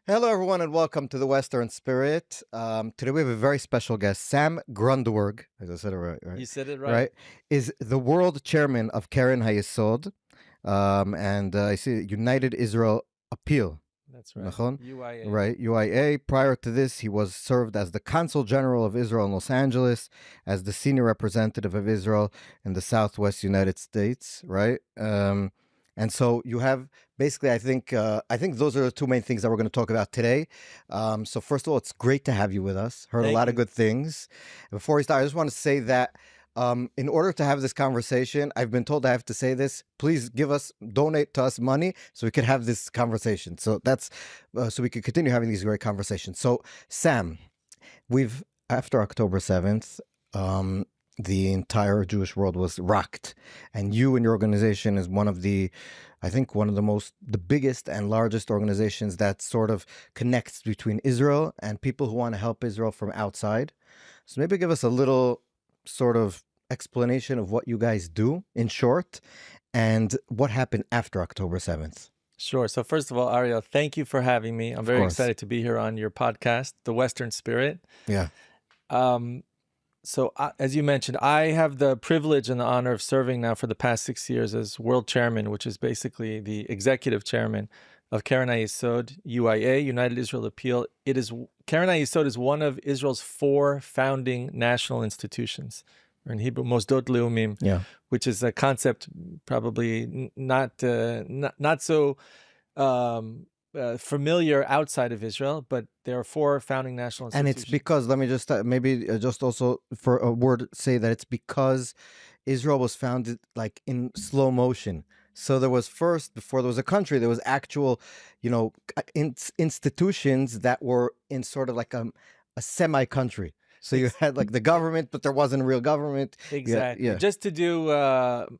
Hello, everyone, and welcome to the Western Spirit. Today we have a very special guest, Sam Grundwerg. As I said it right, You said it right. right? Is the world chairman of Keren Hayesod, and I see United Israel Appeal. That's right. Nachon? UIA. Right, UIA. Prior to this, he was served as the Consul General of Israel in Los Angeles, as the senior representative of Israel in the Southwest United States. Right, and so you have basically, I think those are the two main things that we're going to talk about today. So first of all, it's great to have you with us. Heard a Thank lot of you. good things. Before we start, I just want to say that in order to have this conversation, I've been told I have to say this. Please donate to us money so we could have this conversation. So that's so we could continue having these great conversations. So, Sam, we've after October 7th, the entire Jewish world was rocked, and you and your organization is one of the, I think, the biggest and largest organizations that sort of connects between Israel and people who want to help Israel from outside. So maybe give us a little sort of explanation of what you guys do in short and what happened after October 7th. Sure. So first of all, Ariel, thank you for having me. I'm Of very course. excited to be here on your podcast, The Western Spirit. Yeah. As you mentioned, I have the privilege and the honor of serving now for the past 6 years as world chairman, which is basically the executive chairman of Keren Hayesod, UIA, United Israel Appeal. Keren Hayesod is one of Israel's 4 founding national institutions, or in Hebrew, Mosdot Leumim, Yeah. which is a concept probably not so familiar outside of Israel, but there are 4 founding national And institutions. it's because, let me just maybe just also for a word say that it's because Israel was founded like in slow motion. So there was first, before there was a country, there was actual, institutions that were in sort of like a semi-country. So you had like the government, but there wasn't a real government. Exactly. Yeah. Just to do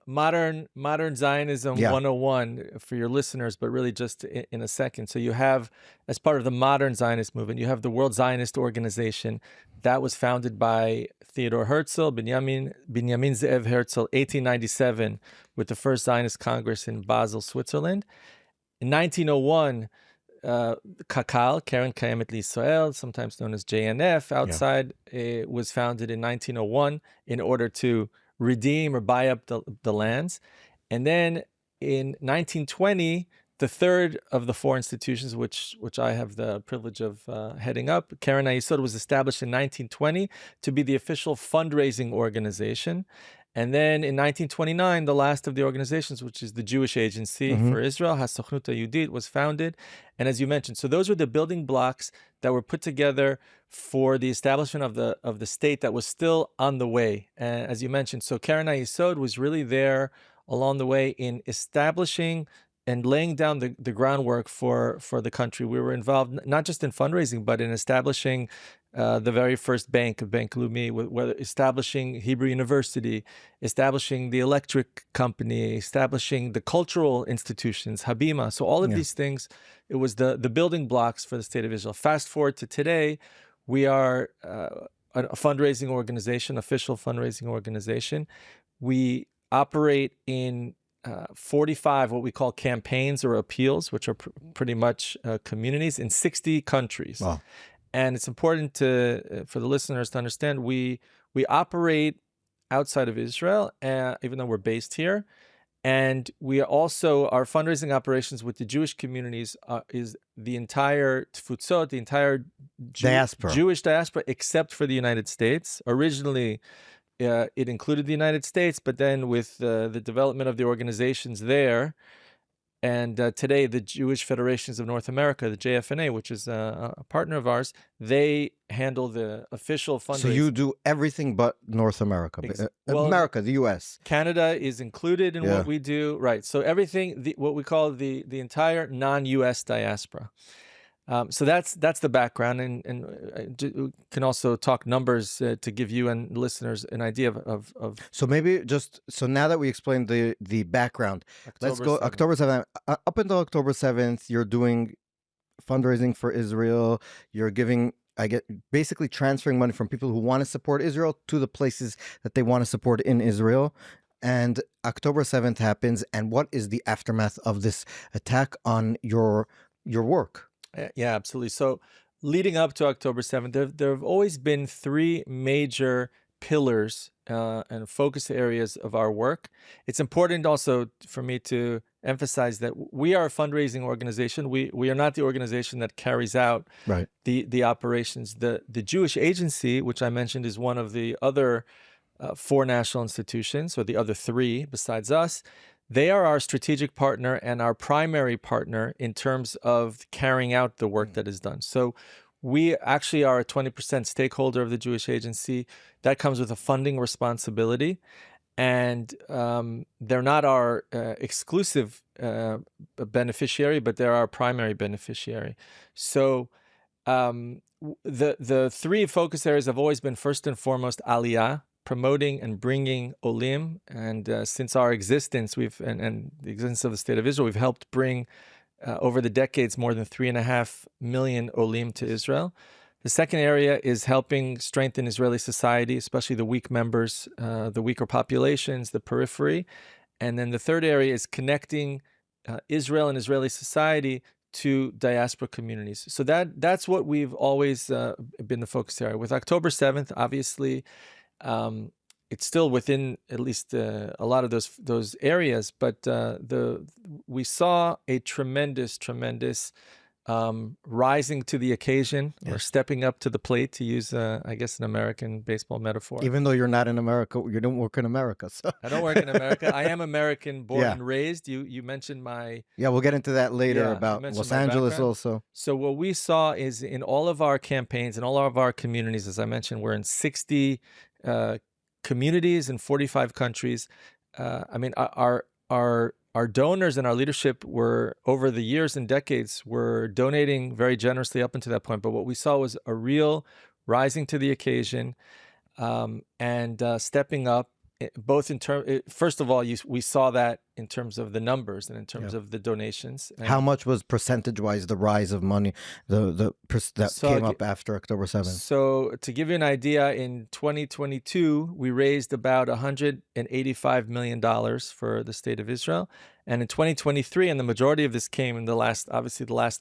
modern Zionism Yeah. 101 for your listeners, but really just in a second. So you have, as part of the modern Zionist movement, you have the World Zionist Organization that was founded by Theodor Herzl, Benjamin Ze'ev Herzl, 1897, with the first Zionist Congress in Basel, Switzerland. In 1901, Kakal, Keren Kayemet L'Israel, sometimes known as JNF, outside, was founded in 1901 in order to redeem or buy up the lands. And then in 1920, the third of the 4 institutions, which I have the privilege of heading up, Keren Hayesod, was established in 1920 to be the official fundraising organization. And then in 1929, the last of the organizations, which is the Jewish Agency for Israel, HaSochnut HaYehudit, was founded. And as you mentioned, so those were the building blocks that were put together for the establishment of the state that was still on the way. And as you mentioned, so Keren Hayesod was really there along the way in establishing and laying down the groundwork for the country. We were involved not just in fundraising, but in establishing the very first bank, Bank Leumi, whether establishing Hebrew University, establishing the electric company, establishing the cultural institutions, Habima. So all of these things, it was the building blocks for the state of Israel. Fast forward to today, we are a fundraising organization, official fundraising organization. We operate in 45 what we call campaigns or appeals, which are pretty much communities in 60 countries. Wow. And it's important for the listeners to understand we operate outside of Israel, even though we're based here. And we also, our fundraising operations with the Jewish communities is the entire Tfutzot, the entire Jewish diaspora, except for the United States. Originally, it included the United States, but then with the development of the organizations there, and today the Jewish Federations of North America, the JFNA, which is a partner of ours, they handle the official fundraising. So you do everything but North America, America, the U.S. Canada is included in what we do, right? So everything, what we call the entire non-U.S. diaspora. So that's the background, and can also talk numbers to give you and listeners an idea of. So maybe so now that we explained the background, let's go 7th. October 7th. Up until October 7th, you're doing fundraising for Israel. You're giving, basically transferring money from people who want to support Israel to the places that they want to support in Israel. And October 7th happens, and what is the aftermath of this attack on your work? Yeah, absolutely. So leading up to October 7th, there have always been three major pillars and focus areas of our work. It's important also for me to emphasize that we are a fundraising organization. We are not the organization that carries out Right. the operations. The Jewish Agency, which I mentioned, is one of the other four national institutions, or the other three besides us. They are our strategic partner and our primary partner in terms of carrying out the work that is done. So we actually are a 20% stakeholder of the Jewish Agency. That comes with a funding responsibility. And they're not our exclusive beneficiary, but they're our primary beneficiary. So the three focus areas have always been, first and foremost, Aliyah, promoting and bringing Olim. And since our existence, and the existence of the State of Israel, we've helped bring over the decades more than 3.5 million Olim to Israel. The second area is helping strengthen Israeli society, especially the weak members, the weaker populations, the periphery. And then the third area is connecting Israel and Israeli society to diaspora communities. So that's what we've always been the focus area. With October 7th, obviously, it's still within at least a lot of those areas, but we saw a tremendous rising to the occasion, or stepping up to the plate, to use, I guess, an American baseball metaphor. Even though you're not in America, you don't work in America. So I don't work in America. I am American, born and raised. You mentioned my... Yeah, we'll get into that later about Los Angeles also. So what we saw is in all of our campaigns, in all of our communities, as I mentioned, we're in 60 communities in 45 countries. I mean, our donors and our leadership were, over the years and decades, were donating very generously up until that point. But what we saw was a real rising to the occasion and stepping up, both in terms, first of all, we saw that in terms of the numbers and in terms of the donations. And how much was percentage-wise the rise of money that came up after October 7th? So to give you an idea, in 2022, we raised about $185 million for the State of Israel. And in 2023, and the majority of this came in the last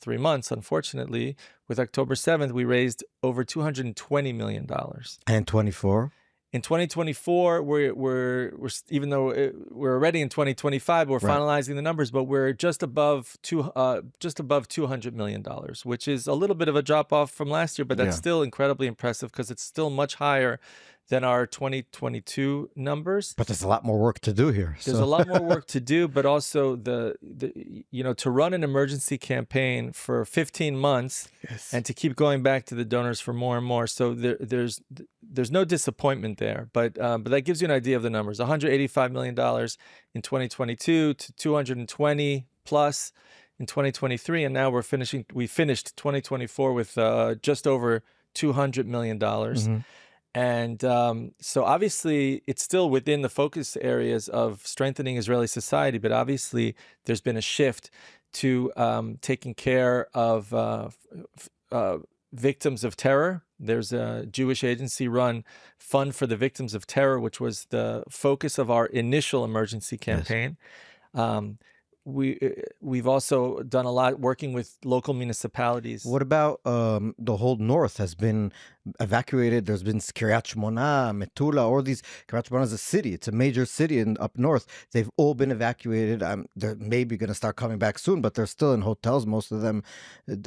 3 months, unfortunately, with October 7th, we raised over $220 million. And in 24? In 2024, we're even though we're already in 2025, we're finalizing the numbers, but we're just above $200 million, which is a little bit of a drop off from last year, but that's still incredibly impressive because it's still much higher than our 2022 numbers. But there's a lot more work to do here. There's a lot more work to do, but also to run an emergency campaign for 15 months and to keep going back to the donors for more and more. So there's no disappointment there, but that gives you an idea of the numbers. $185 million in 2022 to 220 plus in 2023, and now we finished 2024 with just over $200 million. Mm-hmm. And so obviously it's still within the focus areas of strengthening Israeli society, but obviously there's been a shift to taking care of victims of terror. There's a Jewish Agency-run Fund for the Victims of Terror, which was the focus of our initial emergency campaign. We've also done a lot working with local municipalities. What about the whole north has been evacuated? There's been Kiryat Shmona, Metula, all these. Kiryat Shmona is a city. It's a major city up north. They've all been evacuated. They're maybe going to start coming back soon, but they're still in hotels, most of them.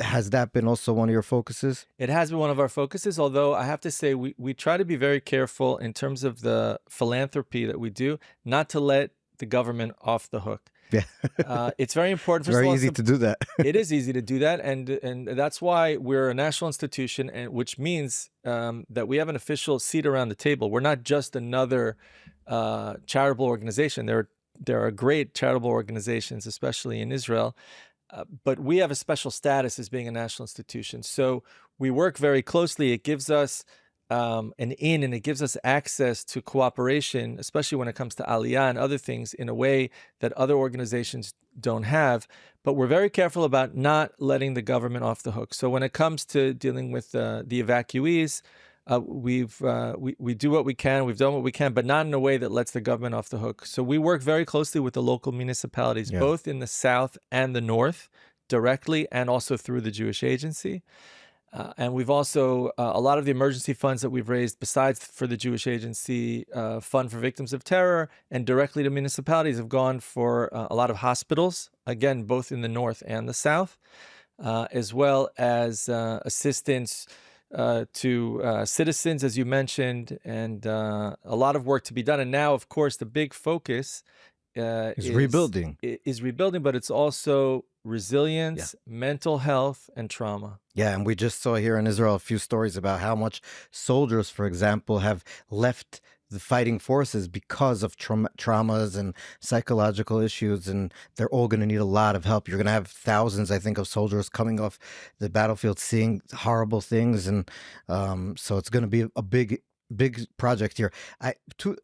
Has that been also one of your focuses? It has been one of our focuses, although I have to say we try to be very careful in terms of the philanthropy that we do, not to let the government off the hook. Yeah, it's very important. It's very easy to do that. It is easy to do that, and that's why we're a national institution, and which means that we have an official seat around the table. We're not just another charitable organization. There are great charitable organizations, especially in Israel, but we have a special status as being a national institution. So we work very closely. It gives us an in, and it gives us access to cooperation, especially when it comes to Aliyah and other things, in a way that other organizations don't have. But we're very careful about not letting the government off the hook. So when it comes to dealing with the evacuees, we do what we can, we've done what we can, but not in a way that lets the government off the hook. So we work very closely with the local municipalities, both in the south and the north, directly and also through the Jewish Agency. And we've also, a lot of the emergency funds that we've raised, besides for the Jewish Agency Fund for Victims of Terror and directly to municipalities, have gone for a lot of hospitals, again, both in the north and the south, as well as assistance to citizens, as you mentioned, and a lot of work to be done. And now, of course, the big focus It's rebuilding. is rebuilding, but it's also resilience, mental health, and trauma. Yeah, and we just saw here in Israel a few stories about how much soldiers, for example, have left the fighting forces because of traumas and psychological issues, and they're all going to need a lot of help. You're going to have thousands, I think, of soldiers coming off the battlefield seeing horrible things, and so it's going to be a big project here.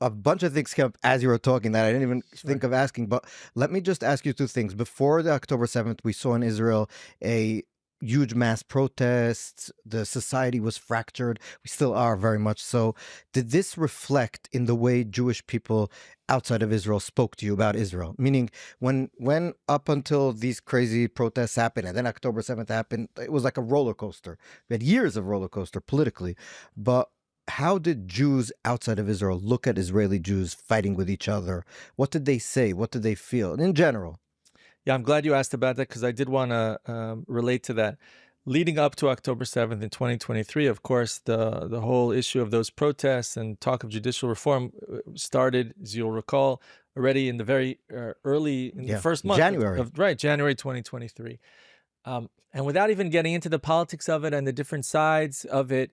A bunch of things came up as you were talking that I didn't even think of asking, but let me just ask you two things. Before the October 7th, we saw in Israel a huge mass protests. The society was fractured. We still are very much so. Did this reflect in the way Jewish people outside of Israel spoke to you about Israel? Meaning, when up until these crazy protests happened and then October 7th happened, it was like a roller coaster. We had years of roller coaster politically, but how did Jews outside of Israel look at Israeli Jews fighting with each other? What did they say? What did they feel in general? Yeah, I'm glad you asked about that, because I did want to relate to that. Leading up to October 7th in 2023, of course, the whole issue of those protests and talk of judicial reform started, as you'll recall, already in the very early, in the first month January. January 2023. And without even getting into the politics of it and the different sides of it,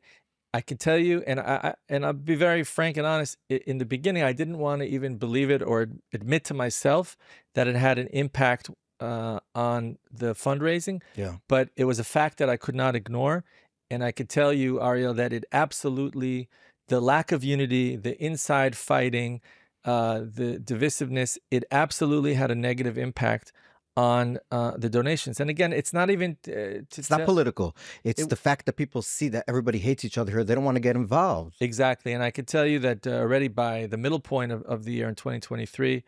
I can tell you, and I'll be very frank and honest, in the beginning, I didn't want to even believe it or admit to myself that it had an impact on the fundraising. Yeah. But it was a fact that I could not ignore. And I could tell you, Ariel, that it absolutely, the lack of unity, the inside fighting, the divisiveness, it absolutely had a negative impact on the donations. And again, it's not even it's not political. It's the fact that people see that everybody hates each other here. They don't want to get involved. Exactly. And I could tell you that already by the middle point of the year in 2023,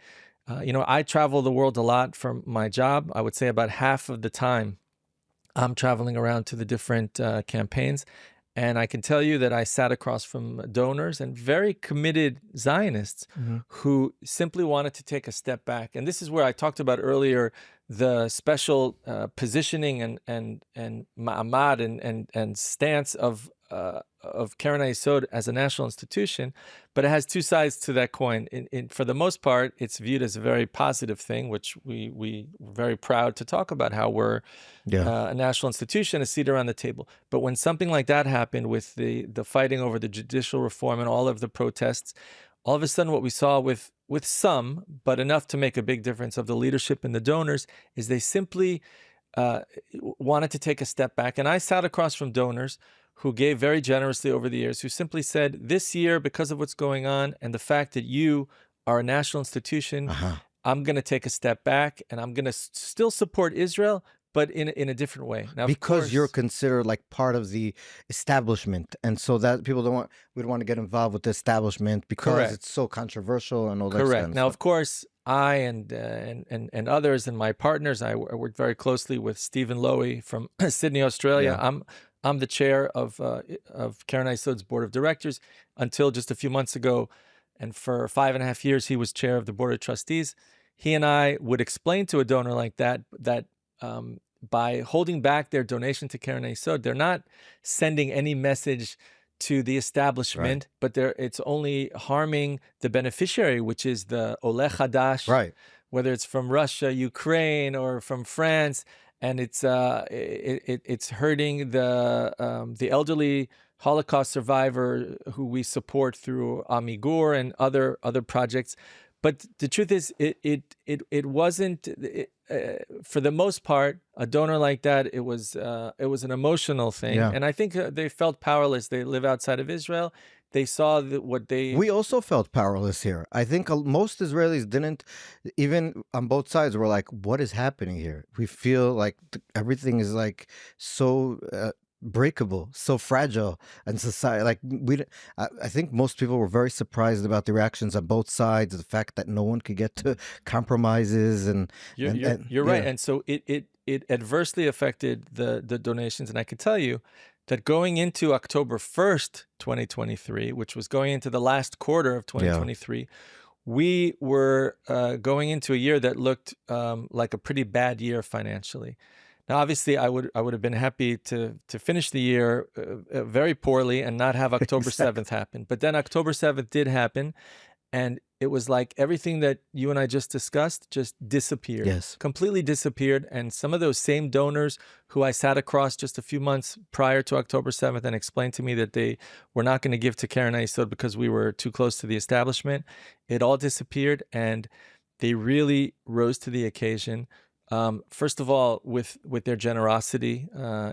I travel the world a lot for my job. I would say about half of the time I'm traveling around to the different campaigns. And I can tell you that I sat across from donors and very committed Zionists who simply wanted to take a step back. And this is where I talked about earlier the special positioning and ma'amad and stance of Keren Hayesod as a national institution, but it has two sides to that coin. For the most part, it's viewed as a very positive thing, which we're very proud to talk about how we're a national institution, a seat around the table. But when something like that happened with the fighting over the judicial reform and all of the protests, all of a sudden what we saw with some, but enough to make a big difference, of the leadership and the donors, is they simply wanted to take a step back. And I sat across from donors who gave very generously over the years, who simply said, this year, because of what's going on and the fact that you are a national institution, I'm going to take a step back and I'm going to still support Israel, but in a different way. Now, because you're considered like part of the establishment, and so that people we don't want to get involved with the establishment because it's so controversial and all that. Correct. Now, of course, I and others and my partners, I worked very closely with Stephen Lowy from Sydney, Australia. I'm the chair of Keren Hayesod's board of directors until just a few months ago, and for 5.5 years he was chair of the board of trustees. He and I would explain to a donor like that by holding back their donation to Keren Hayesod, they're not sending any message to the establishment, but it's only harming the beneficiary, which is the Oleh Hadash, whether it's from Russia, Ukraine, or from France. And it's hurting the elderly Holocaust survivor who we support through Amigur and other projects. But the truth is, it wasn't. For the most part, a donor like that, it was an emotional thing, and I think they felt powerless. They live outside of Israel. They saw we also felt powerless here. I think most Israelis didn't, even on both sides, were like, what is happening here? We feel like everything is like so breakable, so fragile, and society, like I think most people were very surprised about the reactions on both sides, the fact that no one could get to compromises, and you're right. And so it it adversely affected the donations. And I can tell you that going into October 1st, 2023, which was going into the last quarter of Yeah. 2023, we were going into a year that looked like a pretty bad year financially. Now, obviously, I would have been happy to finish the year very poorly and not have October 7th happen. But then October 7th did happen, and it was like everything that you and I just discussed just disappeared. Yes. Completely disappeared. And some of those same donors who I sat across just a few months prior to October 7th and explained to me that they were not going to give to Keren Hayesod because we were too close to the establishment, it all disappeared, and they really rose to the occasion. First of all, with their generosity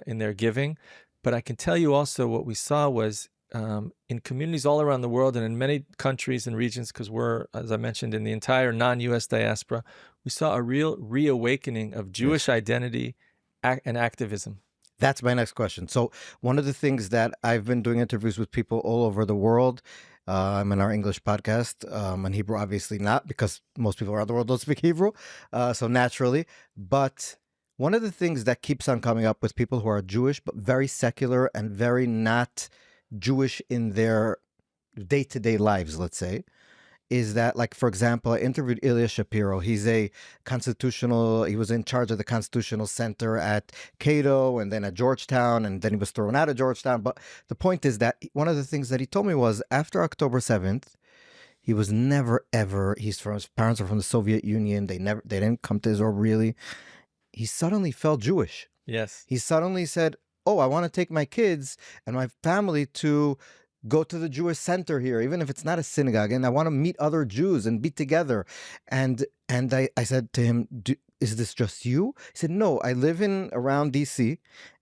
in their giving. But I can tell you also what we saw was in communities all around the world and in many countries and regions, because we're, as I mentioned, in the entire non-U.S. diaspora, we saw a real reawakening of Jewish identity and activism. That's my next question. So one of the things that I've been doing interviews with people all over the world. I'm in our English podcast, in Hebrew, obviously not, because most people around the world don't speak Hebrew, so naturally. But one of the things that keeps on coming up with people who are Jewish, but very secular and very not Jewish in their day-to-day lives, let's say, is that, like, for example, I interviewed Ilya Shapiro. He was in charge of the Constitutional Center at Cato and then at Georgetown, and then he was thrown out of Georgetown. But the point is that one of the things that he told me was after October 7th, he was never, ever, his parents are from the Soviet Union. They didn't come to Israel really. He suddenly felt Jewish. Yes. He suddenly said, oh, I want to take my kids and my family to go to the Jewish center here, even if it's not a synagogue, and I want to meet other Jews and be together. And I said to him, is this just you? He said, no, I live around DC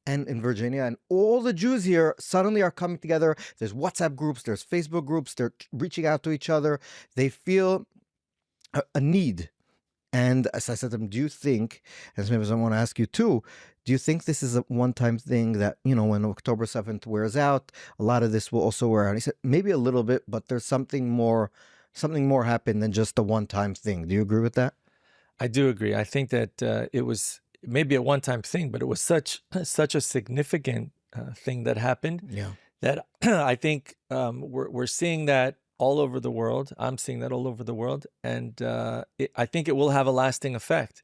and in Virginia, and all the Jews here suddenly are coming together. There's WhatsApp groups, there's Facebook groups, they're reaching out to each other. They feel a need. And as I said to him, do you think, as maybe I want to ask you too, do you think this is a one-time thing that, when October 7th wears out, a lot of this will also wear out? He said, maybe a little bit, but there's something more happened than just a one-time thing. Do you agree with that? I do agree. I think that it was maybe a one-time thing, but it was such a significant thing that happened that I think we're seeing that all over the world. I'm seeing that all over the world, and I think it will have a lasting effect.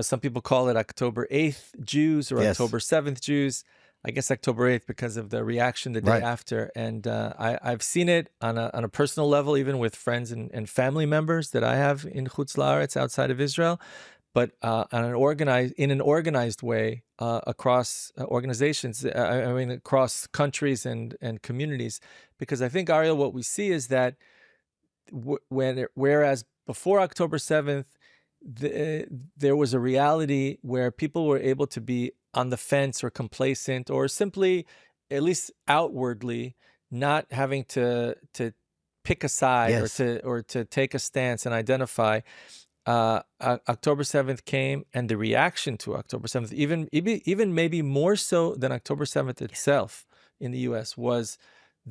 Some people call it October 8th Jews or October 7th Jews. I guess October 8th because of the reaction the day after. And I've seen it on a personal level, even with friends and family members that I have in Chutz La'aretz, outside of Israel. But in an organized way across organizations, across countries and communities. Because I think, Ariel, what we see is that whereas before October 7th, there was a reality where people were able to be on the fence or complacent, or simply, at least outwardly, not having to pick a side or to take a stance and identify. October 7th came, and the reaction to October 7th, even maybe more so than October 7th itself in the U.S., was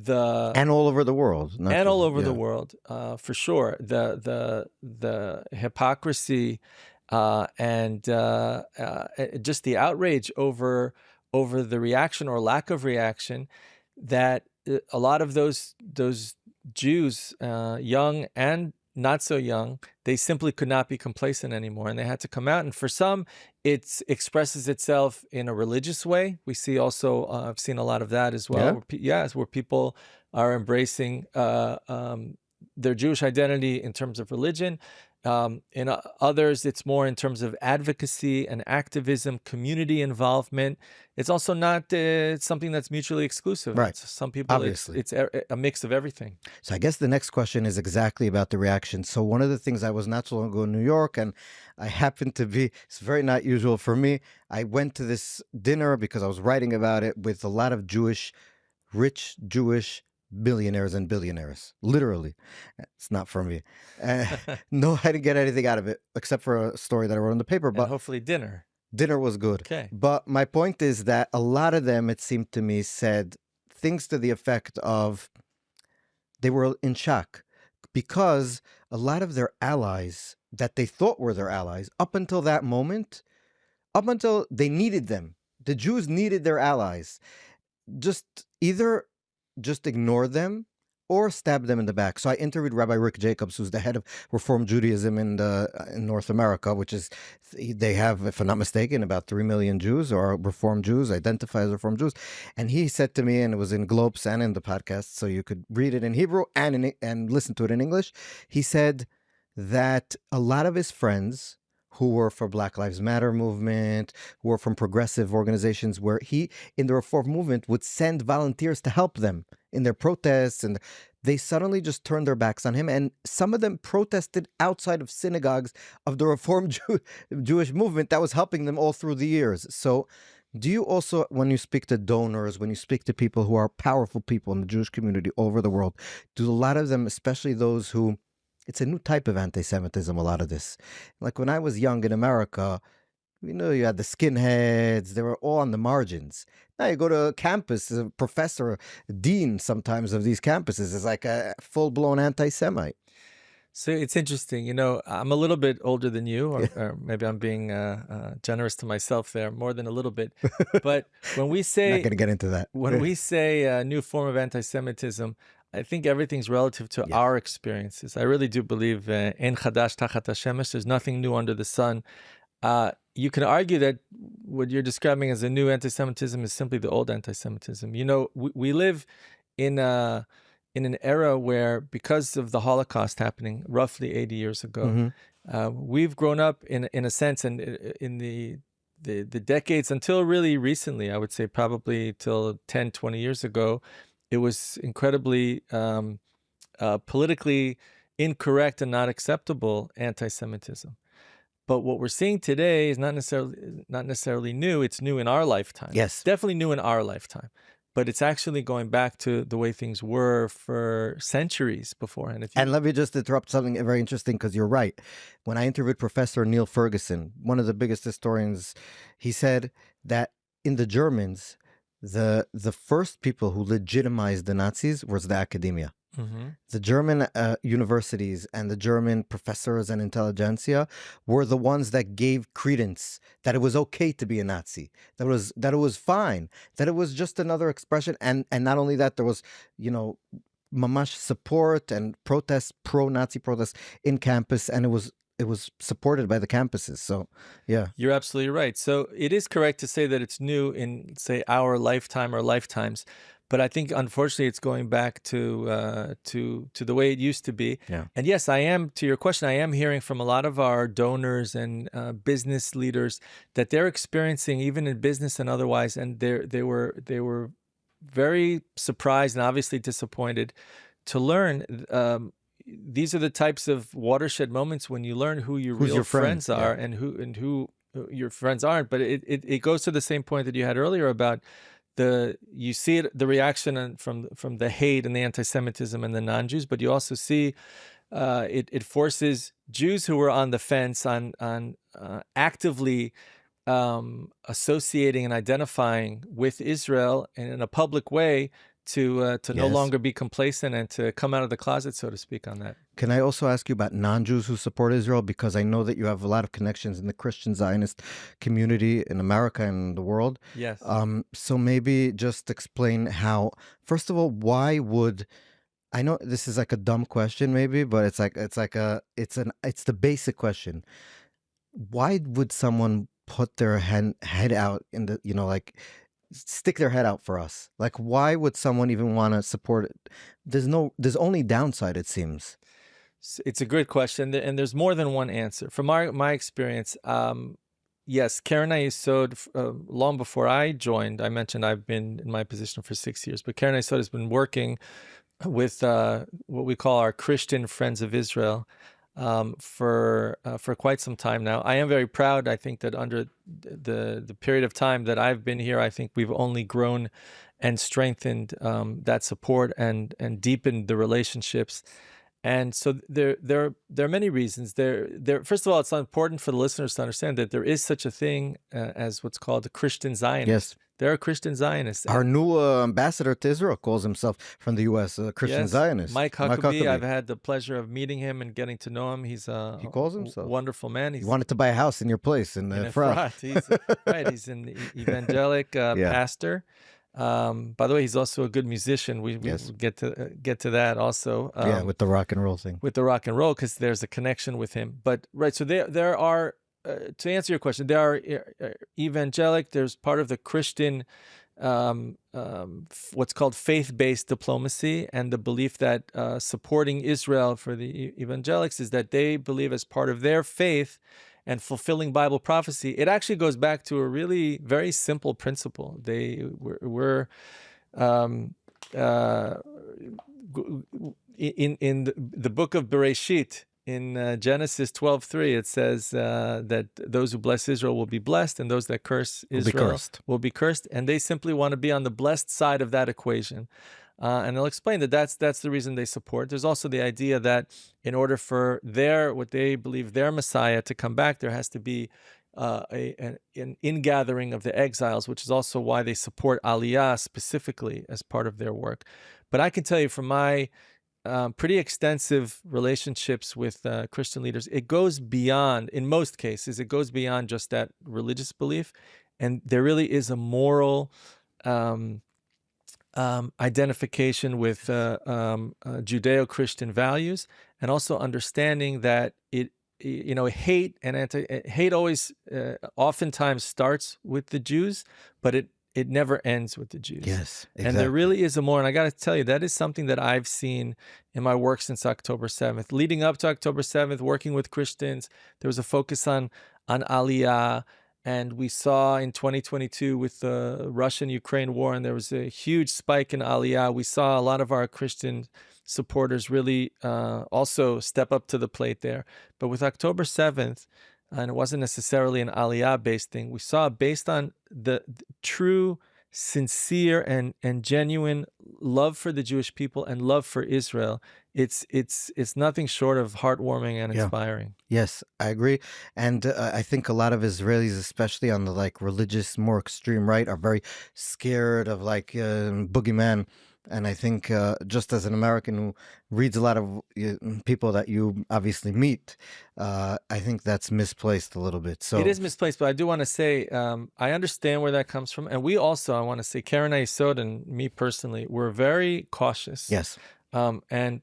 and all over the world, the world, for sure. The hypocrisy and just the outrage over the reaction or lack of reaction that a lot of those Jews, young and not so young, they simply could not be complacent anymore, and they had to come out. And for some, it expresses itself in a religious way. We see also, I've seen a lot of that as well. Where people are embracing their Jewish identity in terms of religion. In others, it's more in terms of advocacy and activism, community involvement. It's also not something that's mutually exclusive. Right. Some people, obviously, it's a mix of everything. So I guess the next question is exactly about the reaction. So one of the things, I was not so long ago in New York, and I happened to be, it's very not usual for me. I went to this dinner because I was writing about it with a lot of rich Jewish billionaires and billionaires, literally. It's not for me. No, I didn't get anything out of it except for a story that I wrote in the paper. But and hopefully dinner was good. Okay. But my point is that a lot of them, it seemed to me, said things to the effect of they were in shock because a lot of their allies that they thought were their allies up until that moment up until they needed them. The Jews needed their allies. Just either just ignore them or stab them in the back. So I interviewed Rabbi Rick Jacobs, who's the head of Reform Judaism in North America, which is, they have, if I'm not mistaken, about 3 million Jews or Reform Jews, identify as Reform Jews. And he said to me, and it was in Globes and in the podcast, so you could read it in Hebrew and listen to it in English. He said that a lot of his friends who were for Black Lives Matter movement, who were from progressive organizations, where he, in the Reform movement, would send volunteers to help them in their protests, and they suddenly just turned their backs on him. And some of them protested outside of synagogues of the Reform Jewish movement that was helping them all through the years. So do you also, when you speak to donors, when you speak to people who are powerful people in the Jewish community all over the world, do a lot of them, especially those who, it's a new type of anti-Semitism, a lot of this. Like when I was young in America, you had the skinheads, they were all on the margins. Now you go to a campus, a professor, a dean sometimes of these campuses is like a full-blown anti-Semite. So it's interesting, I'm a little bit older than you, or maybe I'm being generous to myself there, more than a little bit. But when we say, Not going to get into that. When we say a new form of anti-Semitism, I think everything's relative to our experiences. I really do believe en chadash tachat hashemesh, there's nothing new under the sun. You can argue that what you're describing as a new anti-Semitism is simply the old anti-Semitism. We live in an era where, because of the Holocaust happening roughly 80 years ago, we've grown up in a sense, and in the decades until really recently, I would say probably till 10, 20 years ago, it was incredibly politically incorrect and not acceptable anti-Semitism. But what we're seeing today is not necessarily new. It's new in our lifetime. Yes. Definitely new in our lifetime. But it's actually going back to the way things were for centuries beforehand. And let me just interrupt something very interesting, because you're right. When I interviewed Professor Neil Ferguson, one of the biggest historians, he said that in the Germans, the first people who legitimized the Nazis was the academia. The German universities and the German professors and intelligentsia were the ones that gave credence that it was okay to be a Nazi, that it was fine, that it was just another expression, and not only that, there was mamash support and protests, pro-Nazi protests in campus, and it was supported by the campuses. So yeah, you're absolutely right. So it is correct to say that it's new in, say, our lifetime or lifetimes. But I think, unfortunately, it's going back to the way it used to be. Yeah. And yes, I am, to your question, I am hearing from a lot of our donors and business leaders that they're experiencing, even in business and otherwise, and they were very surprised and obviously disappointed to learn these are the types of watershed moments when you learn who your real friends are, and who your friends aren't. But it goes to the same point that you had earlier about you see the reaction from the hate and the anti-Semitism and the non-Jews, but you also see it forces Jews who were on the fence on actively associating and identifying with Israel in a public way to no longer be complacent and to come out of the closet, so to speak, on that. Can I also ask you about non-Jews who support Israel? Because I know that you have a lot of connections in the Christian Zionist community in America and the world. Yes. So maybe just explain how, first of all, why would, I know this is like a dumb question maybe, but it's the basic question. Why would someone put their head out in the, stick their head out for us? Like, why would someone even want to support it? There's only downside, it seems. It's a good question, and there's more than one answer. From my experience, yes, Keren Hayesod, long before I joined, I mentioned I've been in my position for 6 years, but Keren Hayesod has been working with what we call our Christian Friends of Israel for quite some time now. I am very proud. I think that under the period of time that I've been here, I think we've only grown and strengthened that support and deepened the relationships. And so there are many reasons. First of all, it's important for the listeners to understand that there is such a thing as what's called a Christian Zionist. Yes. They're a Christian Zionist. Our new ambassador to Israel calls himself from the U.S. a Christian Yes, Zionist. Mike Huckabee. I've had the pleasure of meeting him and getting to know him. He's a He calls himself. wonderful man. He He's wanted to buy a house in your place in in Efrat. Efrat. He's right. He's an evangelic pastor. By the way, he's also a good musician. We Yes. get to that also. With the rock and roll thing. With the rock and roll, because there's a connection with him. But right, so there are to answer your question, there are evangelic. There's part of the Christian what's called faith-based diplomacy, and the belief that supporting Israel for the evangelics is that they believe as part of their faith and fulfilling Bible prophecy. It actually goes back to a really very simple principle. They were in the book of Bereshit, in Genesis 12:3, it says that those who bless Israel will be blessed, and those that curse Israel will be cursed. And they simply want to be on the blessed side of that equation. And they'll explain that that's the reason they support. There's also the idea that in order for what they believe their Messiah to come back, there has to be an ingathering of the exiles, which is also why they support Aliyah specifically as part of their work. But I can tell you from my pretty extensive relationships with Christian leaders, it goes beyond, in most cases, it goes beyond just that religious belief. And there really is a moral identification with Judeo-Christian values, and also understanding that hate always oftentimes starts with the Jews, but it never ends with the Jews. Yes, exactly. And there really is a more, and I got to tell you, that is something that I've seen in my work since October 7th. Leading up to October 7th, working with Christians, there was a focus on Aliyah, and we saw in 2022 with the Russian-Ukraine war, and there was a huge spike in Aliyah. We saw a lot of our Christian supporters really also step up to the plate there. But with October 7th, and it wasn't necessarily an Aliyah-based thing, we saw based on the true, sincere, and genuine love for the Jewish people and love for Israel. It's nothing short of heartwarming and inspiring. Yes, I agree. And I think a lot of Israelis, especially on the religious, more extreme right, are very scared of boogeyman. And I think just as an American who reads a lot of people that you obviously meet, I think that's misplaced a little bit. So it is misplaced, but I do want to say I understand where that comes from. And we also, I want to say, Keren Hayesod and me personally, we're very cautious. Yes. And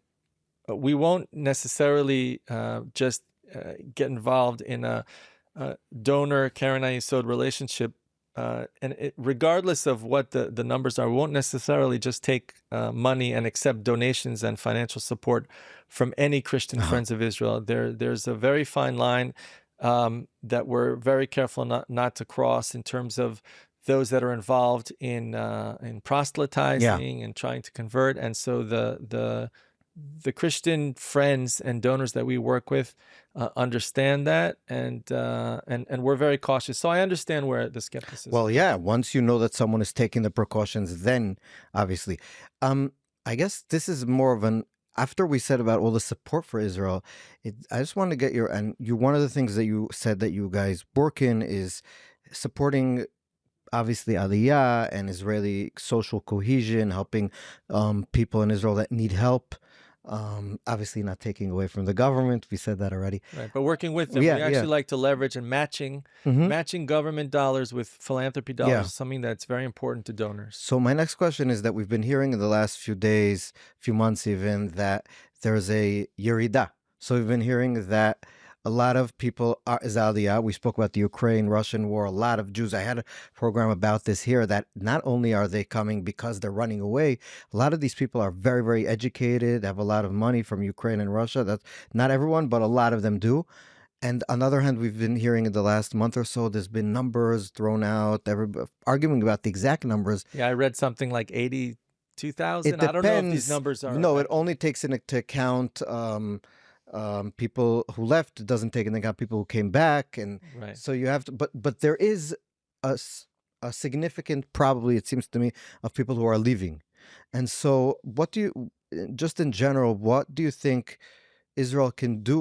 we won't necessarily just get involved in a donor Keren Hayesod relationship. Regardless of what the numbers are, we won't necessarily just take money and accept donations and financial support from any Christian friends of Israel. There's a very fine line that we're very careful not to cross in terms of those that are involved in proselytizing and trying to convert. And so the Christian friends and donors that we work with understand that, and we're very cautious. So I understand where the skepticism. Well, yeah. Once you know that someone is taking the precautions, then obviously, I guess this is more of an. After we said about all the support for Israel, I just want to get one of the things that you said that you guys work in is supporting, obviously, Aliyah and Israeli social cohesion, helping people in Israel that need help. Obviously not taking away from the government. We said that already. Right, but working with them. We actually like to leverage and matching government dollars with philanthropy dollars is something that's very important to donors. So my next question is that we've been hearing in the last few days, few months even, that there's a Yerida. So we've been hearing that a lot of people is Aliyah. We spoke about the Ukraine-Russian war. A lot of Jews. I had a program about this here, that not only are they coming because they're running away, a lot of these people are very, very educated, have a lot of money from Ukraine and Russia. That's not everyone, but a lot of them do. And on the other hand, we've been hearing in the last month or so, there's been numbers thrown out, arguing about the exact numbers. Yeah, I read something like 82,000. I don't know if these numbers are... No, it only takes into account... people who left. It doesn't take into account people who came back, and so you have to. But there is a significant, probably it seems to me, of people who are leaving. And so, what do you, just in general, what do you think Israel can do?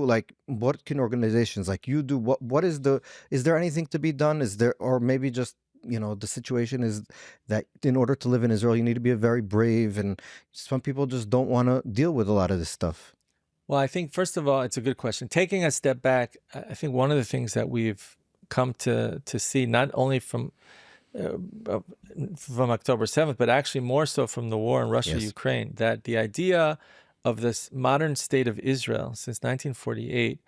What can organizations like you do? What is there anything to be done? Is there, or maybe just the situation is that in order to live in Israel, you need to be very brave, and some people just don't want to deal with a lot of this stuff. Well, I think, first of all, it's a good question. Taking a step back, I think one of the things that we've come to see, not only from October 7th, but actually more so from the war in Russia, Yes. Ukraine, that the idea of this modern state of Israel since 1948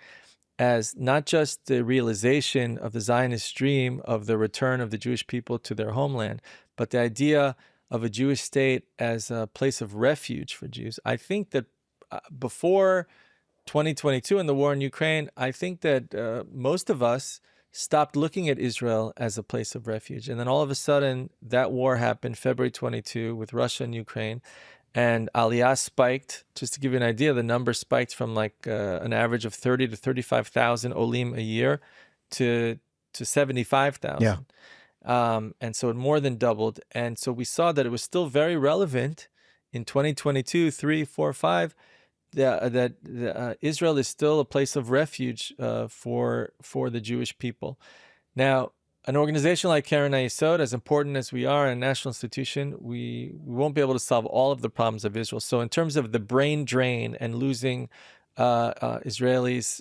as not just the realization of the Zionist dream of the return of the Jewish people to their homeland, but the idea of a Jewish state as a place of refuge for Jews. I think that before 2022 and the war in Ukraine, I think that most of us stopped looking at Israel as a place of refuge. And then all of a sudden, that war happened, February 22, with Russia and Ukraine. And Aliyah spiked. Just to give you an idea, the number spiked from like an average of 30 to 35,000 olim a year to 75,000. Yeah. And so it more than doubled. And so we saw that it was still very relevant in 2022, 3, 4, 5, that Israel is still a place of refuge for the Jewish people. Now, an organization like Keren Hayesod, as important as we are, a national institution, we won't be able to solve all of the problems of Israel. So in terms of the brain drain and losing Israelis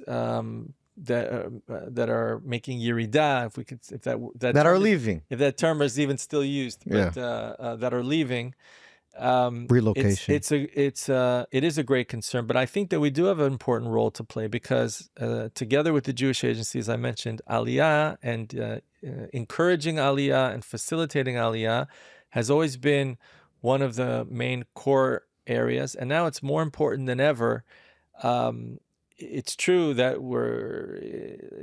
that are making yirida, That are leaving. if that term is even still used, but that are leaving. Relocation. It is a great concern, but I think that we do have an important role to play because together with the Jewish agencies I mentioned, Aliyah and encouraging Aliyah and facilitating Aliyah has always been one of the main core areas, and now it's more important than ever. It's true that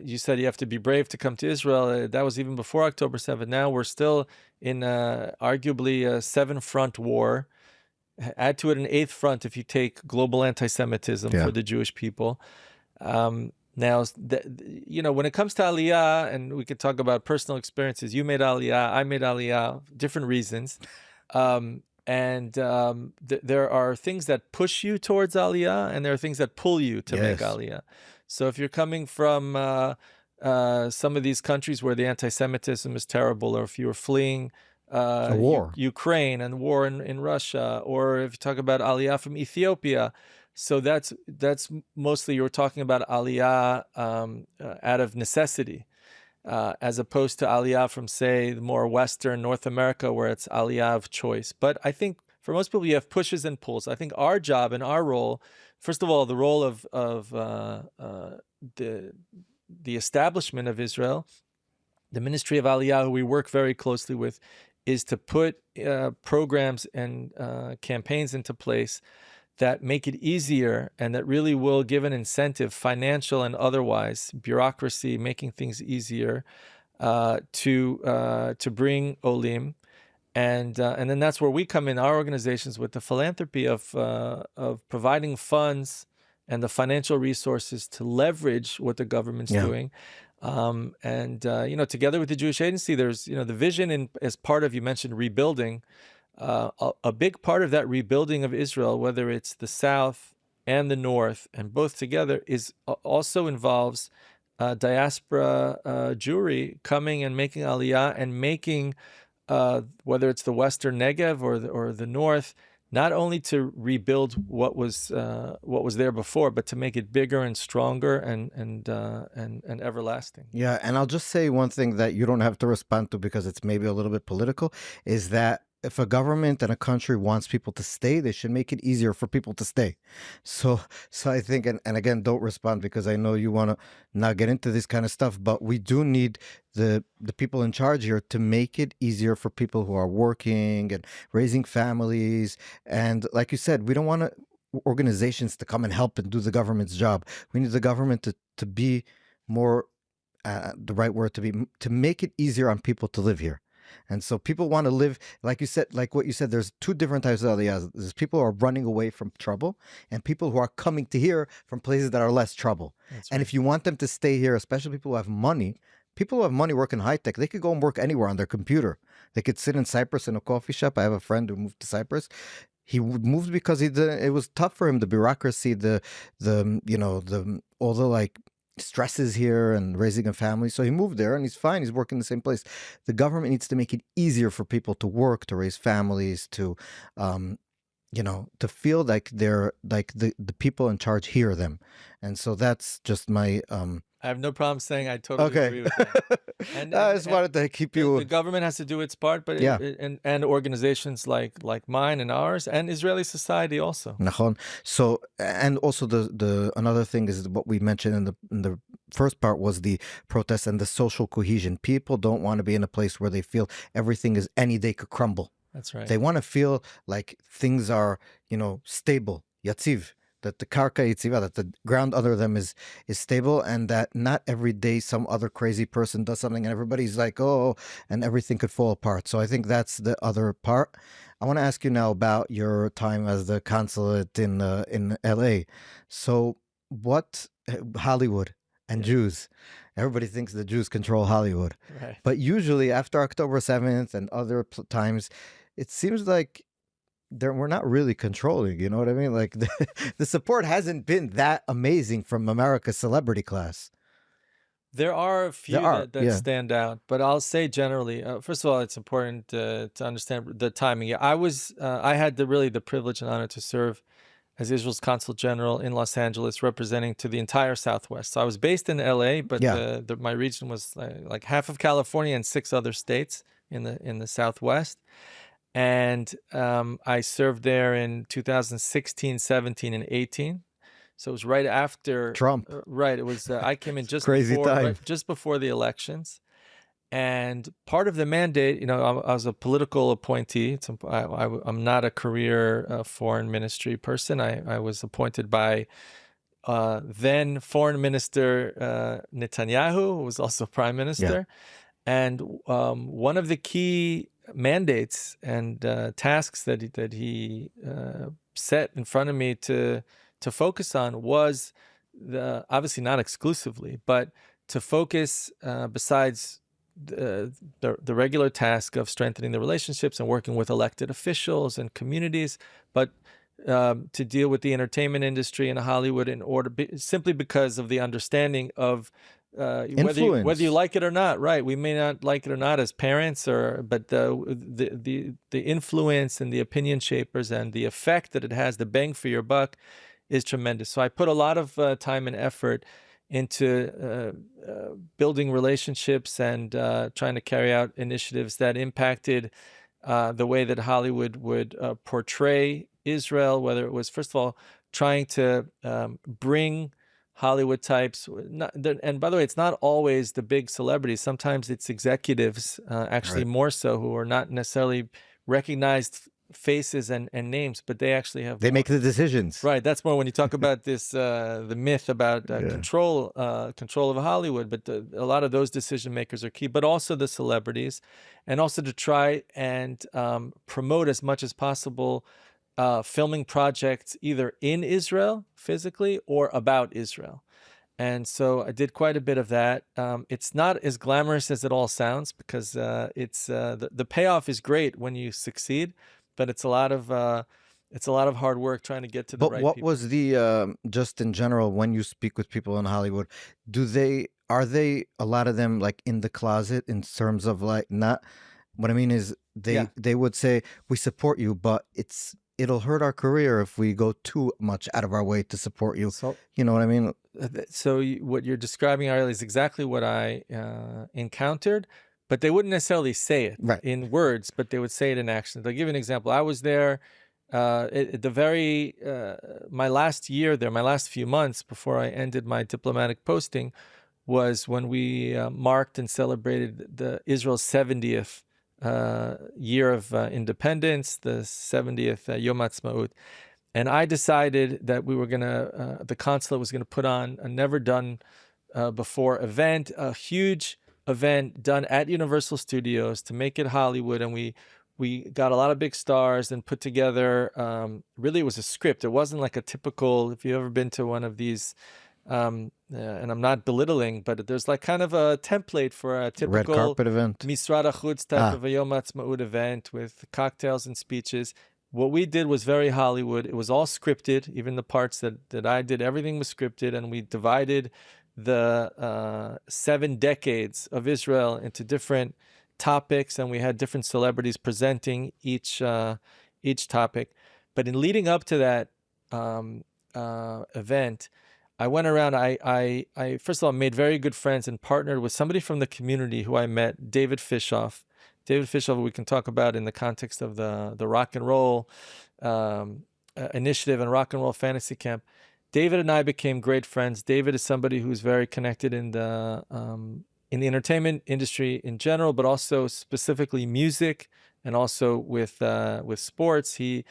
you said you have to be brave to come to Israel. That was even before October 7th. Now we're still in arguably a 7-front war. Add to it an 8th front if you take global anti-Semitism for the Jewish people. Now, when it comes to Aliyah, and we could talk about personal experiences, you made Aliyah, I made Aliyah, different reasons. There are things that push you towards Aliyah, and there are things that pull you to make Aliyah. So if you're coming from some of these countries where the anti-Semitism is terrible, or if you're fleeing a war, Ukraine and war in Russia, or if you talk about Aliyah from Ethiopia, so that's mostly you're talking about Aliyah out of necessity. As opposed to Aliyah from, say, the more Western North America, where it's Aliyah of choice. But I think for most people, you have pushes and pulls. I think our job and our role, first of all, the role of the establishment of Israel, the Ministry of Aliyah, who we work very closely with, is to put programs and campaigns into place that make it easier and that really will give an incentive, financial and otherwise, bureaucracy, making things easier to bring olim, and then that's where we come in, our organizations, with the philanthropy of providing funds and the financial resources to leverage what the government's doing. Together with the Jewish Agency, there's the vision as part of, you mentioned, rebuilding. A big part of that rebuilding of Israel, whether it's the South and the North, and both together, also involves diaspora Jewry coming and making Aliyah and making, whether it's the Western Negev or the North, not only to rebuild what was there before, but to make it bigger and stronger and everlasting. Yeah, and I'll just say one thing that you don't have to respond to because it's maybe a little bit political, is that if a government and a country wants people to stay, they should make it easier for people to stay. So I think, and again, don't respond because I know you want to not get into this kind of stuff, but we do need the people in charge here to make it easier for people who are working and raising families. And like you said, we don't want organizations to come and help and do the government's job. We need the government to be more, the right word to make it easier on people to live here. And so people want to live, like you said, like what you said, there's two different types of aliyahs. There's people who are running away from trouble and people who are coming to here from places that are less trouble. That's and right. if you want them to stay here, especially people who have money work in high tech, they could go and work anywhere on their computer. They could sit in Cyprus in a coffee shop. I have a friend who moved to Cyprus. He moved because it was tough for him, the bureaucracy, all the like stresses here and raising a family. So he moved there and he's fine. He's working in the same place. The government needs to make it easier for people to work, to raise families, to, to feel like they're like the people in charge hear them. And so that's just my I have no problem saying I totally okay. agree with that. I just wanted to keep you. The government has to do its part, but Yeah. and organizations like mine and ours and Israeli society also. Nachon. So, and also the another thing is what we mentioned in the first part was the protest and the social cohesion. People don't want to be in a place where they feel everything is any day could crumble. That's right. They want to feel like things are, stable, yatziv, that the karka yitziva, that the ground under them is stable, and that not every day some other crazy person does something and everybody's like, oh, and everything could fall apart. So I think that's the other part. I want to ask you now about your time as the consulate in LA. So what Hollywood and Jews? Everybody thinks the Jews control Hollywood, Right. but usually after October 7th and other times, it seems like we're not really controlling, you know what I mean? Like the support hasn't been that amazing from America's celebrity class. There are a few that stand out, but I'll say generally, first of all, it's important to understand the timing. Yeah, I had the privilege and honor to serve as Israel's Consul General in Los Angeles, representing to the entire Southwest. So I was based in LA, but my region was like half of California and 6 other states in the Southwest. And I served there in 2016, 17, and 18. So it was right after Trump. Right. It was I came in just crazy before, time. right, just before the elections. And part of the mandate, I was a political appointee. I'm not a career foreign ministry person. I was appointed by then Foreign Minister Netanyahu, who was also Prime Minister. Yeah. And one of the key mandates and tasks that he set in front of me to focus on was obviously not exclusively, but to focus besides the regular task of strengthening the relationships and working with elected officials and communities, but to deal with the entertainment industry in Hollywood simply because of the understanding of whether you like it or not, right? We may not like it or not as parents, but the influence and the opinion shapers and the effect that it has, the bang for your buck, is tremendous. So I put a lot of time and effort into building relationships and trying to carry out initiatives that impacted the way that Hollywood would portray Israel, whether it was, first of all, trying to bring Hollywood types. And by the way, it's not always the big celebrities. Sometimes it's executives, actually more so, who are not necessarily recognized faces and names, but they actually have. They make the decisions. Right. That's more when you talk about this, the myth about control of Hollywood. But a lot of those decision makers are key, but also the celebrities, and also to try and promote as much as possible filming projects either in Israel physically or about Israel. And so I did quite a bit of that. It's not as glamorous as it all sounds, because it's the payoff is great when you succeed, but it's a lot of hard work trying to get to the right people. But what was the just in general, when you speak with people in Hollywood, are they a lot of them like in the closet in terms of like, not what I mean is they would say, we support you, but it'll hurt our career if we go too much out of our way to support you. So, you know what I mean? So what you're describing, Ariel, is exactly what I encountered, but they wouldn't necessarily say it in words, but they would say it in action. I'll give you an example. I was there at my last year there, my last few months before I ended my diplomatic posting, was when we marked and celebrated Israel's 70th year of independence, the 70th Yom Ha'atzmaut. And I decided that we were the consulate was gonna put on a never done before event, a huge event done at Universal Studios to make it Hollywood. And we got a lot of big stars and put together, really it was a script. It wasn't like a typical, if you've ever been to one of these, and I'm not belittling, but there's like kind of a template for a typical red carpet event, Misrad HaChutz type of a Yom Ha'atzmaut event with cocktails and speeches. What we did was very Hollywood. It was all scripted, even the parts that I did, everything was scripted, and we divided the 7 decades of Israel into different topics, and we had different celebrities presenting each topic. But in leading up to that event, I went around. I first of all made very good friends and partnered with somebody from the community who I met, David Fishoff. David Fishoff, we can talk about in the context of the rock and roll initiative and rock and roll fantasy camp. David and I became great friends. David is somebody who's very connected in the entertainment industry in general, but also specifically music, and also with sports. He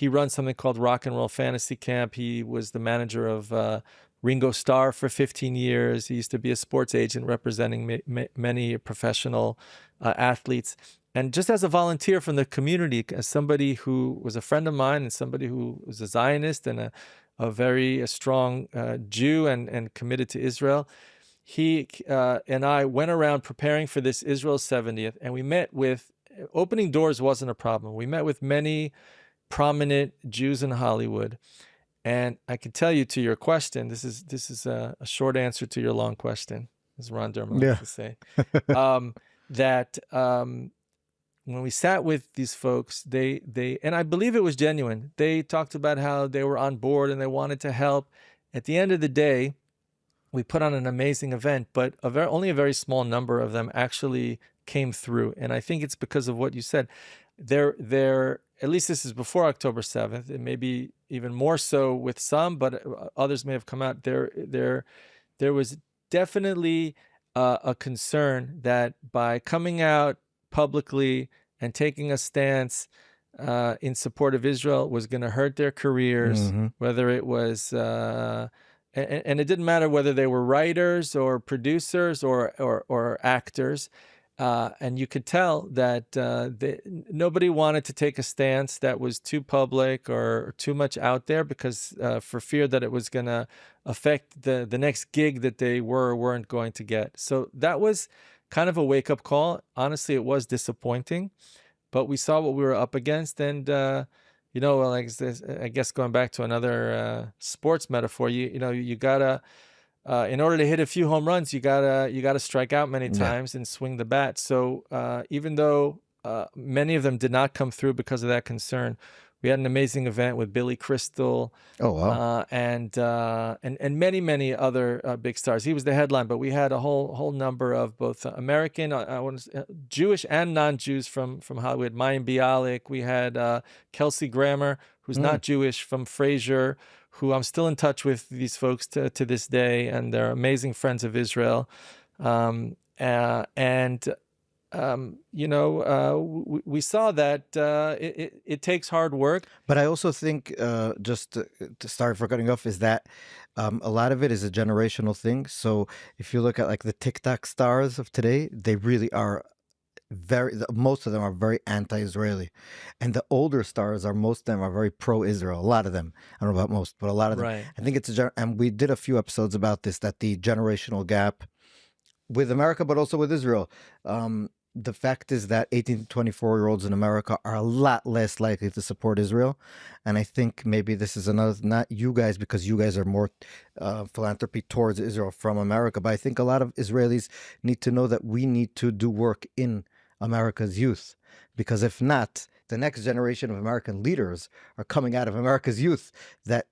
runs something called Rock and Roll Fantasy Camp. He was the manager of Ringo Starr for 15 years. He used to be a sports agent representing many professional athletes. And just as a volunteer from the community, as somebody who was a friend of mine and somebody who was a Zionist and a very strong Jew and committed to Israel, he and I went around preparing for this Israel 70th, and we met with, opening doors wasn't a problem. We met with many prominent Jews in Hollywood. And I can tell you, to your question, this is a short answer to your long question, as Ron Dermer likes to say, that when we sat with these folks, they and I believe it was genuine. They talked about how they were on board and they wanted to help. At the end of the day, we put on an amazing event, but only a very small number of them actually came through. And I think it's because of what you said. They're at least this is before October 7th. It may be even more so with some, but others may have come out. There was definitely a concern that by coming out publicly and taking a stance in support of Israel was going to hurt their careers, whether it was, and it didn't matter whether they were writers or producers or actors. And you could tell that nobody wanted to take a stance that was too public or too much out there, because for fear that it was going to affect the next gig that they were or weren't going to get. So that was kind of a wake-up call. Honestly, it was disappointing, but we saw what we were up against. And, like this, I guess going back to another sports metaphor, you got to, in order to hit a few home runs, you gotta strike out many times and swing the bat. So even though many of them did not come through because of that concern, we had an amazing event with Billy Crystal. Oh wow! And many other big stars. He was the headline, but we had a whole number of both American, Jewish and non-Jews from Hollywood. Mayim Bialik. We had Kelsey Grammer, who's not Jewish, from Frasier, who I'm still in touch with these folks to this day, and they're amazing friends of Israel. We saw that it takes hard work. But I also think, just to start for cutting off, is that a lot of it is a generational thing. So if you look at like the TikTok stars of today, they really are most of them are very anti-Israeli, and the older stars most of them are very pro-Israel. A lot of them, I don't know about most, but a lot of them. Right. I think and we did a few episodes about this, that the generational gap with America, but also with Israel. The fact is that 18 to 24-year-olds in America are a lot less likely to support Israel. And I think maybe this is another, not you guys, because you guys are more philanthropy towards Israel from America, but I think a lot of Israelis need to know that we need to do work in America's youth, because if not, the next generation of American leaders are coming out of America's youth that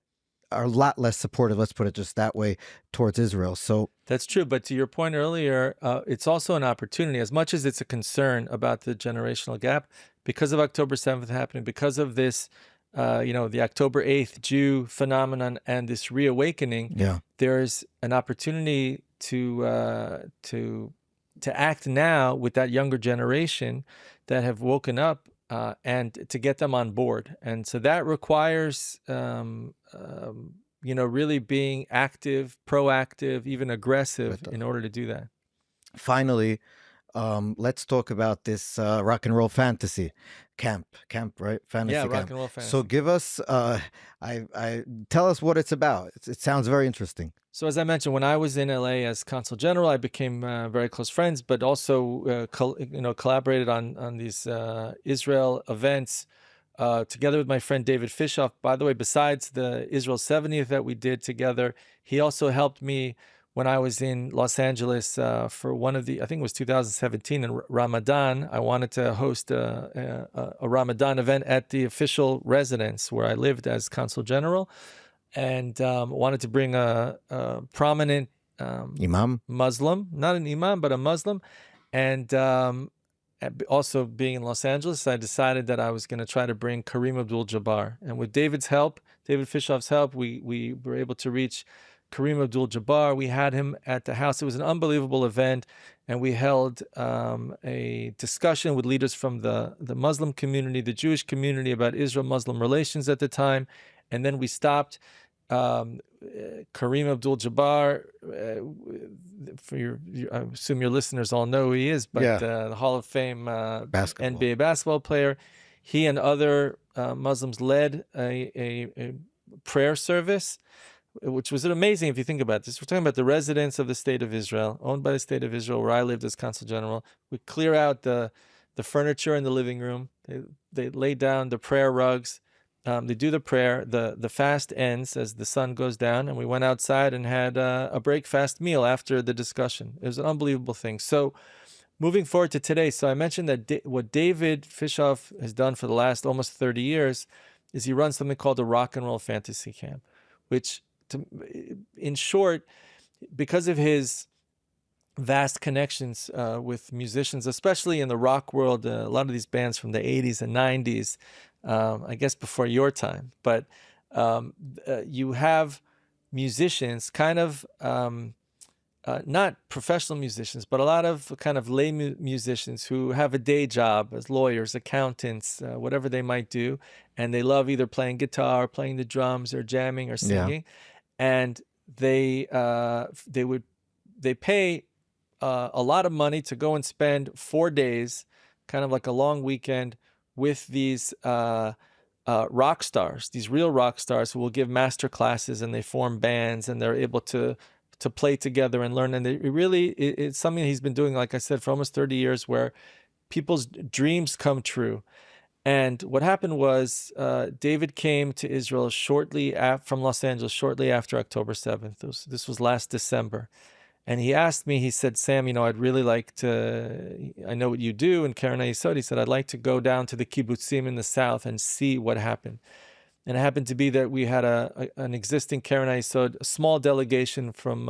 are a lot less supportive, let's put it just that way, towards Israel. So that's true. But to your point earlier, it's also an opportunity, as much as it's a concern about the generational gap, because of October 7th happening, because of this, the October 8th Jew phenomenon and this reawakening. There's an opportunity to act now with that younger generation that have woken up, and to get them on board. And so that requires, really being active, proactive, even aggressive in order to do that. Finally, let's talk about this rock and roll fantasy camp, right? Fantasy camp. Rock and roll fantasy. So give us, tell us what it's about. It sounds very interesting. So as I mentioned, when I was in LA as Consul General, I became very close friends, but also collaborated on these Israel events together with my friend David Fishoff. By the way, besides the Israel 70th that we did together, he also helped me when I was in Los Angeles for one of the, I think it was 2017 in Ramadan. I wanted to host a Ramadan event at the official residence where I lived as Consul General, and wanted to bring a prominent Imam? Muslim, not an imam, but a Muslim. And also being in Los Angeles, I decided that I was going to try to bring Kareem Abdul-Jabbar. And with David Fishoff's help, we were able to reach Kareem Abdul-Jabbar. We had him at the house. It was an unbelievable event. And we held a discussion with leaders from the Muslim community, the Jewish community, about Israel-Muslim relations at the time. And then we stopped. Kareem Abdul-Jabbar, I assume your listeners all know who he is, but the Hall of Fame NBA basketball player. He and other Muslims led a prayer service, which was amazing if you think about this. We're talking about the residence of the State of Israel, owned by the State of Israel, where I lived as Consul General. We clear out the furniture in the living room. They lay down the prayer rugs. They do the prayer. The fast ends as the sun goes down, and we went outside and had a breakfast meal after the discussion. It was an unbelievable thing. So moving forward to today, so I mentioned that what David Fishoff has done for the last almost 30 years is he runs something called a rock and roll fantasy camp, which, in short, because of his vast connections with musicians, especially in the rock world, a lot of these bands from the 80s and 90s, I guess before your time, but you have musicians, kind of not professional musicians, but a lot of kind of lay musicians who have a day job as lawyers, accountants, whatever they might do, and they love either playing guitar, playing the drums, or jamming or singing, and they pay a lot of money to go and spend 4 days, kind of like a long weekend, with these rock stars, these real rock stars who will give master classes, and they form bands, and they're able to play together and learn. And it's something he's been doing, like I said, for almost 30 years, where people's dreams come true. And what happened was David came to Israel from Los Angeles shortly after October 7th. This was last December. And he asked me, he said, Sam, I'd really like to, I know what you do, and Keren Hayesod, he said, I'd like to go down to the kibbutzim in the south and see what happened. And it happened to be that we had an existing Keren Hayesod, a small delegation from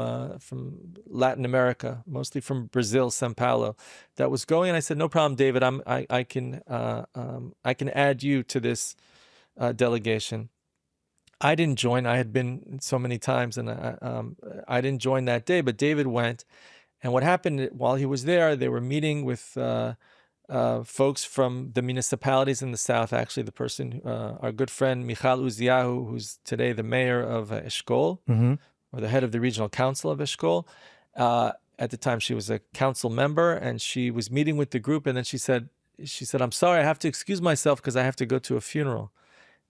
Latin America, mostly from Brazil, São Paulo, that was going. And I said, no problem, David, I can add you to this delegation. I didn't join. I had been so many times, and I didn't join that day, but David went. And what happened while he was there, they were meeting with folks from the municipalities in the south. Actually, the person, our good friend Michal Uziyahu, who's today the mayor of Eshkol, or the head of the regional council of Eshkol. At the time, she was a council member, and she was meeting with the group. And then she said, I'm sorry, I have to excuse myself because I have to go to a funeral.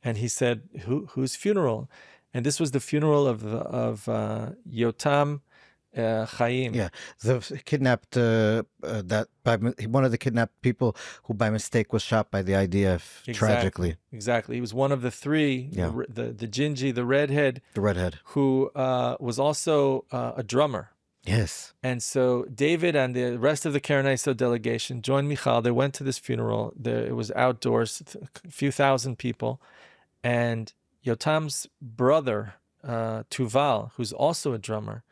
And he said, whose funeral? And this was the funeral of Yotam Chaim. Yeah, the kidnapped, one of the kidnapped people who by mistake was shot by the IDF, tragically. Exactly. He was one of the three, the Gingy, the redhead. The redhead. Who was also a drummer. Yes. And so David and the rest of the Keren Hayesod delegation joined Michal. They went to this funeral. It was outdoors, a few thousand people. And Yotam's brother, Tuval, who's also a drummer,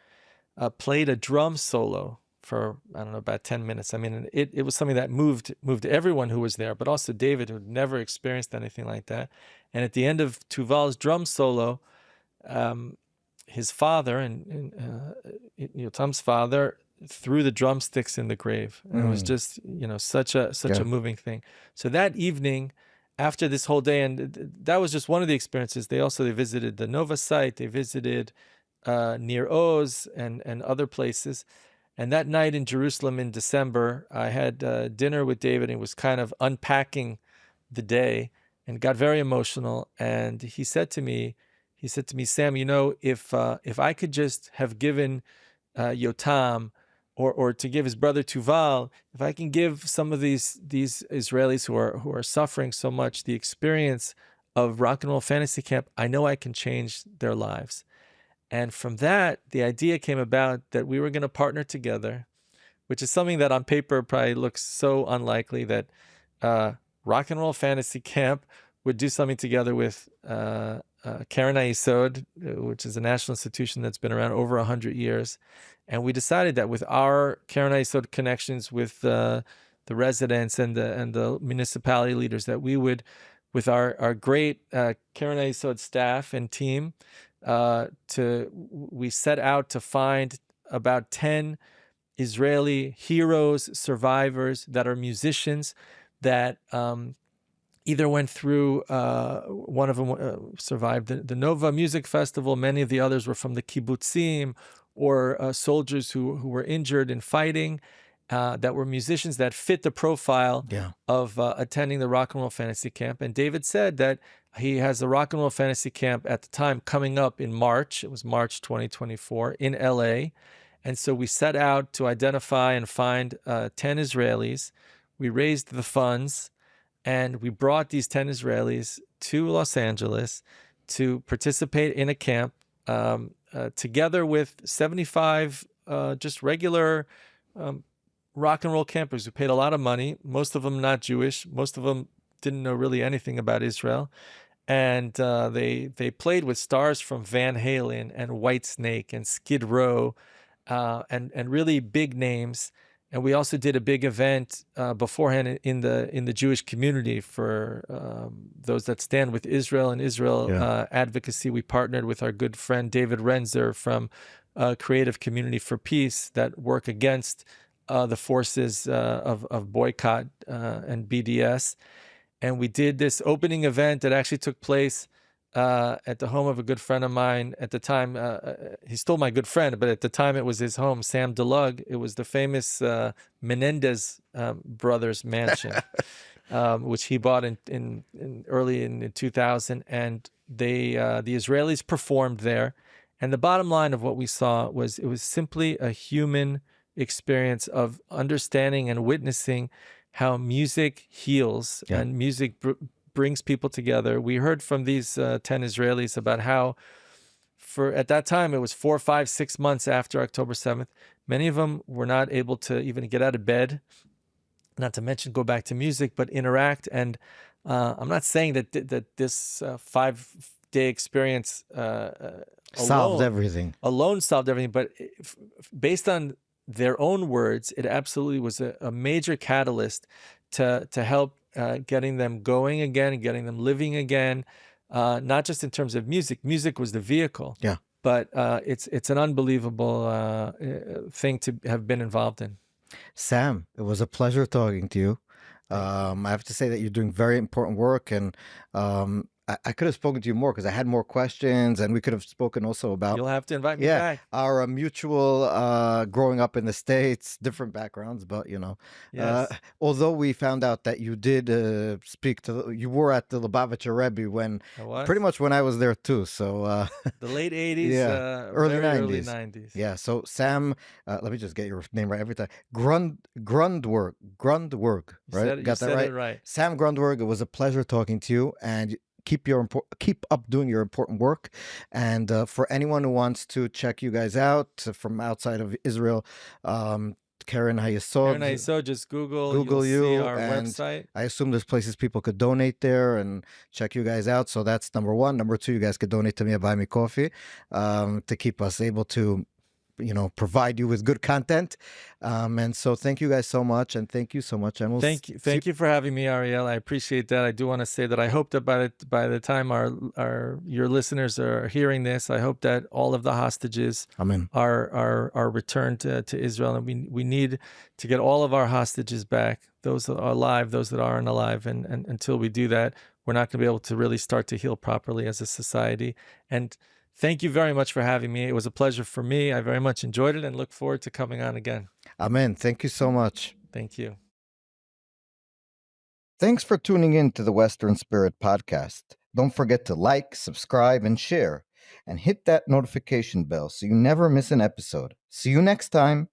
played a drum solo for, I don't know, about 10 minutes. I mean, it was something that moved everyone who was there, but also David, who'd never experienced anything like that. And at the end of Tuval's drum solo, his father and Yotam's father threw the drumsticks in the grave. And it was just, such a moving thing. So that evening, after this whole day, and that was just one of the experiences, they visited the Nova site, they visited near Oz and other places. And that night in Jerusalem in December, I had dinner with David, and he was kind of unpacking the day and got very emotional. And he said to me, Sam, if I could just have given Yotam, or to give his brother Tuval, if I can give some of these Israelis who are suffering so much the experience of rock and roll fantasy camp, I know I can change their lives. And from that, the idea came about that we were going to partner together, which is something that on paper probably looks so unlikely, that Rock and Roll Fantasy Camp would do something together with Keren Hayesod, which is a national institution that's been around over 100 years. And we decided that with our Keren Hayesod connections with the residents and the municipality leaders, that we would, with our great Keren Hayesod staff and team, we set out to find about 10 Israeli heroes, survivors that are musicians that either went through, one of them survived the Nova Music Festival. Many of the others were from the kibbutzim, or soldiers who were injured in fighting, that were musicians that fit the profile of attending the Rock and Roll Fantasy Camp. And David said that he has the Rock and Roll Fantasy Camp at the time coming up in March. It was March 2024 in LA. And so we set out to identify and find 10 Israelis. We raised the funds, and we brought these 10 Israelis to Los Angeles to participate in a camp, together with 75 just regular rock and roll campers who paid a lot of money, most of them not Jewish, most of them didn't know really anything about Israel. And they played with stars from Van Halen and Whitesnake and Skid Row, and really big names. And we also did a big event beforehand in the Jewish community for those that stand with Israel and Israel advocacy. We partnered with our good friend David Renzer from Creative Community for Peace that work against the forces of boycott and BDS. And we did this opening event that actually took place at the home of a good friend of mine. At the time, he's still my good friend, but at the time it was his home, Sam Grundwerg. It was the famous Menendez brothers mansion, which he bought in early in 2000. And the Israelis performed there. And the bottom line of what we saw was, it was simply a human experience of understanding and witnessing how music heals and music brings people together. We heard from these 10 Israelis about how, at that time, it was 4, 5, 6 months after October 7th. Many of them were not able to even get out of bed, not to mention go back to music, but interact. And I'm not saying that this 5-day experience solved everything. Alone solved everything, but based on their own words, it absolutely was a major catalyst to help getting them going again and getting them living again, not just in terms of music. Music was the vehicle, but it's an unbelievable thing to have been involved in. Sam, it was a pleasure talking to you. I have to say that you're doing very important work, and I could have spoken to you more because I had more questions, and we could have spoken also about... You'll have to invite me back. Our mutual growing up in the States, different backgrounds, but although we found out that you did speak to... You were at the Lubavitcher Rebbe pretty much when I was there too, so... the late 80s, early 90s. Early 90s. Yeah, so Sam, let me just get your name right every time. Grundwerg, right? Got that right? Right. Sam Grundwerg, it was a pleasure talking to you, and keep up doing your important work. And for anyone who wants to check you guys out from outside of Israel, Keren Hayesod, just Google you, see our and website. I assume there's places people could donate there and check you guys out. So that's number one. Number two, you guys could donate to me and buy me coffee to keep us able to provide you with good content. And so thank you guys so much, and thank you so much. And thank you for having me, Ariel. I appreciate that. I do want to say that I hope that by the time your listeners are hearing this, I hope that all of the hostages are returned to Israel, and we need to get all of our hostages back, those that are alive, those that aren't alive, and until we do that, we're not going to be able to really start to heal properly as a society. And thank you very much for having me. It was a pleasure for me. I very much enjoyed it and look forward to coming on again. Amen. Thank you so much. Thank you. Thanks for tuning in to the Western Spirit Podcast. Don't forget to like, subscribe, and share, and hit that notification bell so you never miss an episode. See you next time.